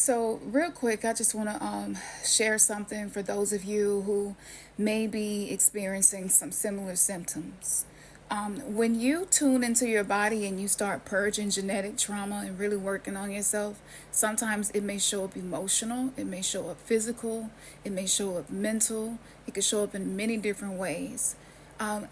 So, real quick, I just want to share something for those of you who may be experiencing some similar symptoms. When you tune into your body and you start purging genetic trauma and really working on yourself, sometimes it may show up emotional, it may show up physical, it may show up mental, it could show up in many different ways.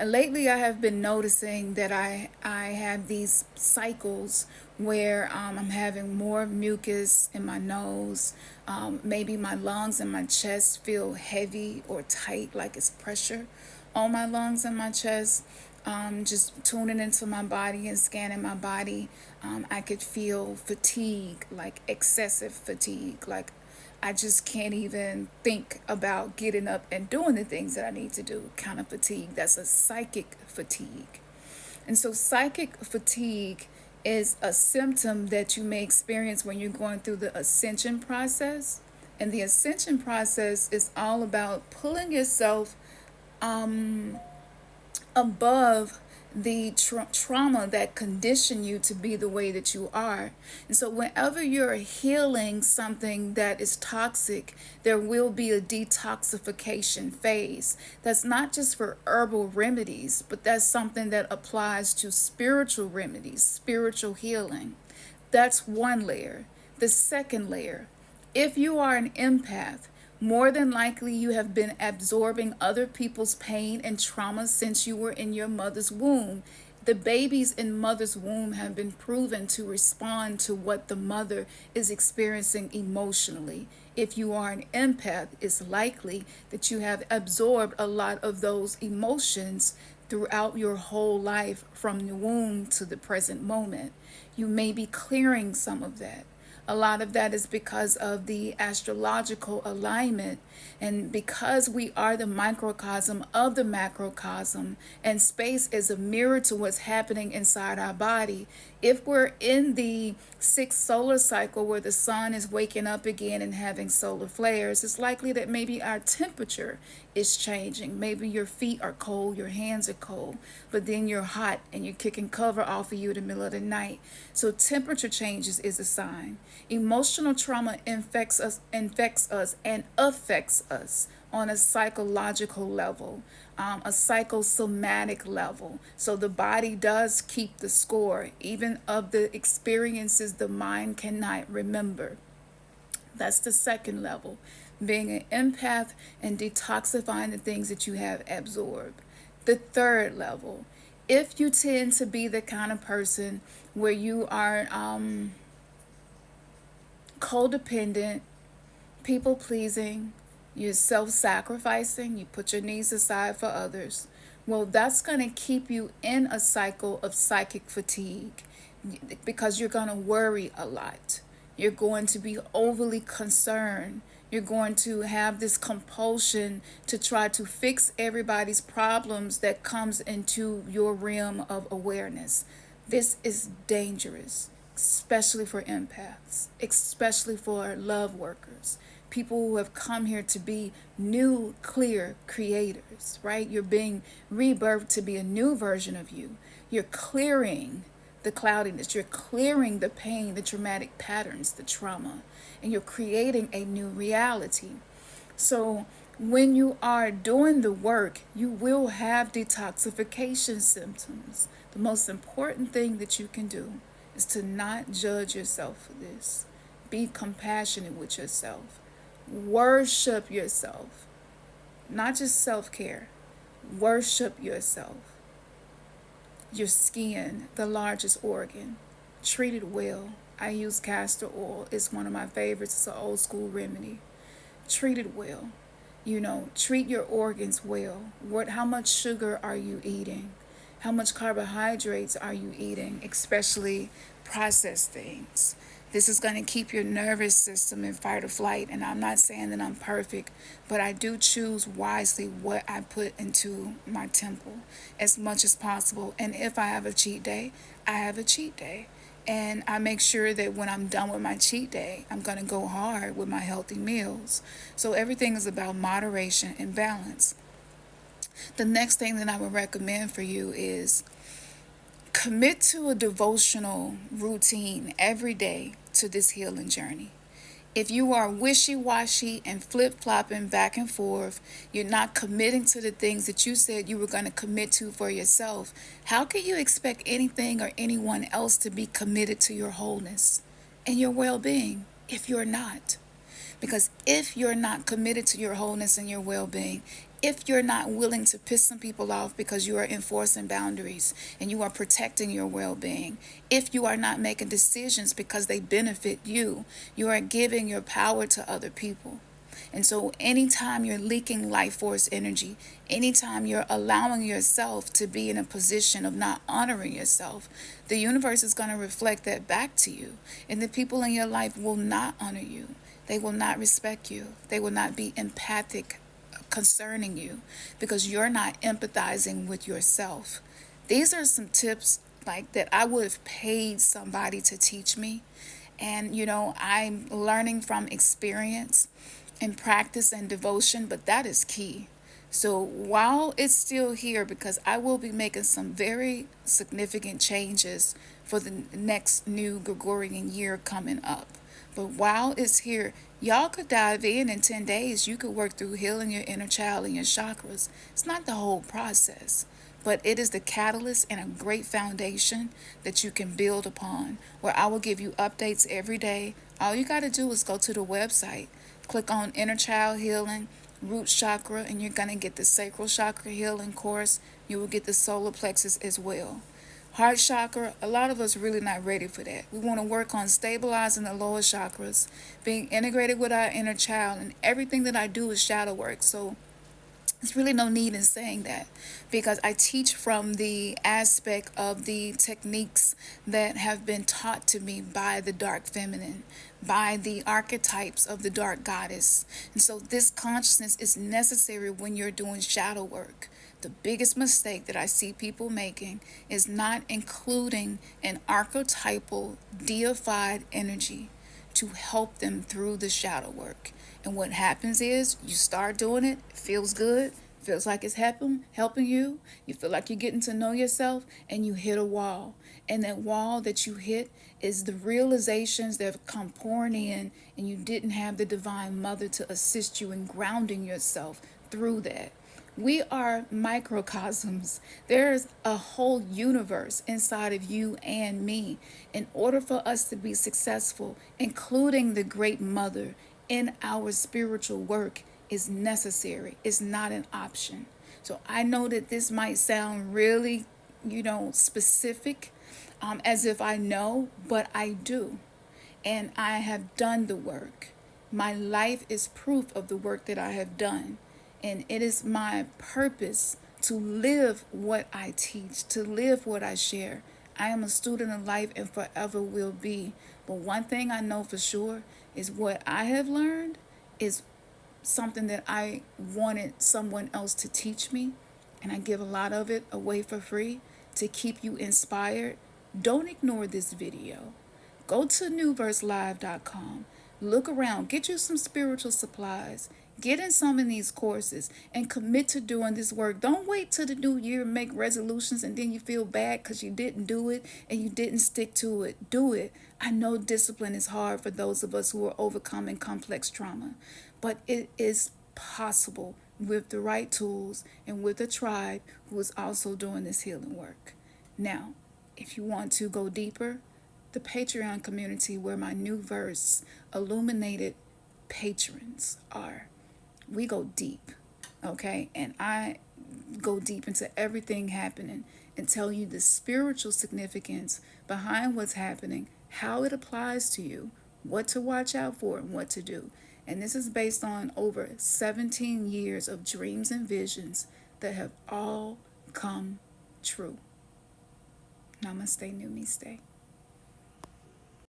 Lately, I have been noticing that I have these cycles where I'm having more mucus in my nose. Maybe my lungs and my chest feel heavy or tight, like it's pressure on my lungs and my chest. Just tuning into my body and scanning my body, I could feel fatigue, like excessive fatigue, like I just can't even think about getting up and doing the things that I need to do. Kind of fatigue. That's a psychic fatigue. And so, psychic fatigue is a symptom that you may experience when you're going through the ascension process. And the ascension process is all about pulling yourself above the trauma that conditioned you to be the way that you are. And so, whenever you're healing something that is toxic, there will be a detoxification phase. That's not just for herbal remedies, but that's something that applies to spiritual remedies, spiritual healing. That's one layer. The second layer, if you are an empath, more than likely you have been absorbing other people's pain and trauma since you were in your mother's womb. The babies in mother's womb have been proven to respond to what the mother is experiencing emotionally. If you are an empath, it's likely that you have absorbed a lot of those emotions throughout your whole life from the womb to the present moment. You may be clearing some of that. A lot of that is because of the astrological alignment, and because we are the microcosm of the macrocosm, and space is a mirror to what's happening inside our body. If we're in the sixth solar cycle where the sun is waking up again and having solar flares, it's likely that maybe our temperature is changing. Maybe your feet are cold, your hands are cold, but then you're hot and you're kicking cover off of you in the middle of the night. So temperature changes is a sign. Emotional trauma infects us and affects us on a psychological level, a psychosomatic level. So the body does keep the score, even of the experiences the mind cannot remember. That's the second level, being an empath and detoxifying the things that you have absorbed. The third level, if you tend to be the kind of person where you are codependent, people pleasing, you're self sacrificing, you put your needs aside for others, well, that's going to keep you in a cycle of psychic fatigue because you're going to worry a lot. You're going to be overly concerned. You're going to have this compulsion to try to fix everybody's problems that comes into your realm of awareness. This is dangerous, especially for empaths, especially for love workers, people who have come here to be new, clear creators, right? You're being rebirthed to be a new version of you. You're clearing the cloudiness, you're clearing the pain, the traumatic patterns, the trauma, and you're creating a new reality. So when you are doing the work, you will have detoxification symptoms. The most important thing that you can do is to not judge yourself for this. Be compassionate with yourself. Worship yourself. Not just self-care. Worship yourself. Your skin, the largest organ. Treat it well. I use castor oil. It's one of my favorites. It's an old school remedy. Treat it well. Treat your organs well. How much sugar are you eating? How much carbohydrates are you eating, especially processed things? This is going to keep your nervous system in fight or flight. And I'm not saying that I'm perfect, but I do choose wisely what I put into my temple as much as possible. And if I have a cheat day, I have a cheat day. And I make sure that when I'm done with my cheat day, I'm going to go hard with my healthy meals. So everything is about moderation and balance. The next thing that I would recommend for you is commit to a devotional routine every day to this healing journey. If you are wishy-washy and flip-flopping back and forth, you're not committing to the things that you said you were going to commit to for yourself, how can you expect anything or anyone else to be committed to your wholeness and your well-being if you're not? Because if you're not committed to your wholeness and your well-being, if you're not willing to piss some people off because you are enforcing boundaries and you are protecting your well-being, if you are not making decisions because they benefit you, you are giving your power to other people. And so anytime you're leaking life force energy, anytime you're allowing yourself to be in a position of not honoring yourself, the universe is going to reflect that back to you. And the people in your life will not honor you. They will not respect you. They will not be empathic concerning you because you're not empathizing with yourself. These are some tips like that I would have paid somebody to teach me. And I'm learning from experience and practice and devotion, but that is key. So while it's still here, because I will be making some very significant changes for the next new Gregorian year coming up. But while it's here, y'all could dive in 10 days. You could work through healing your inner child and your chakras. It's not the whole process, but it is the catalyst and a great foundation that you can build upon, where I will give you updates every day. All you got to do is go to the website, click on Inner Child Healing, Root Chakra, and you're going to get the Sacral Chakra Healing course. You will get the Solar Plexus as well. Heart chakra, a lot of us really not ready for that. We want to work on stabilizing the lower chakras, being integrated with our inner child, and everything that I do is shadow work. So there's really no need in saying that, because I teach from the aspect of the techniques that have been taught to me by the dark feminine, by the archetypes of the dark goddess. And so this consciousness is necessary when you're doing shadow work. The biggest mistake that I see people making is not including an archetypal deified energy to help them through the shadow work. And what happens is you start doing it, feels good, feels like it's helping you. You feel like you're getting to know yourself, and you hit a wall. And that wall that you hit is the realizations that have come pouring in, and you didn't have the divine mother to assist you in grounding yourself through that. We are microcosms. There's a whole universe inside of you and me. In order for us to be successful, including the Great Mother in our spiritual work, is necessary. It's not an option. So I know that this might sound really, specific, as if I know, but I do. And I have done the work. My life is proof of the work that I have done. And it is my purpose to live what I teach, to live what I share. I am a student of life and forever will be. But one thing I know for sure is what I have learned is something that I wanted someone else to teach me. And I give a lot of it away for free to keep you inspired. Don't ignore this video. Go to newverselive.com. Look around. Get you some spiritual supplies. Get in some of these courses and commit to doing this work. Don't wait till the new year and make resolutions and then you feel bad because you didn't do it and you didn't stick to it. Do it. I know discipline is hard for those of us who are overcoming complex trauma, but it is possible with the right tools and with a tribe who is also doing this healing work. Now, if you want to go deeper, the Patreon community where my new verse illuminated patrons are. We go deep, okay? And I go deep into everything happening and tell you the spiritual significance behind what's happening, how it applies to you, what to watch out for, and what to do. And this is based on over 17 years of dreams and visions that have all come true. Namaste, New Me Stay.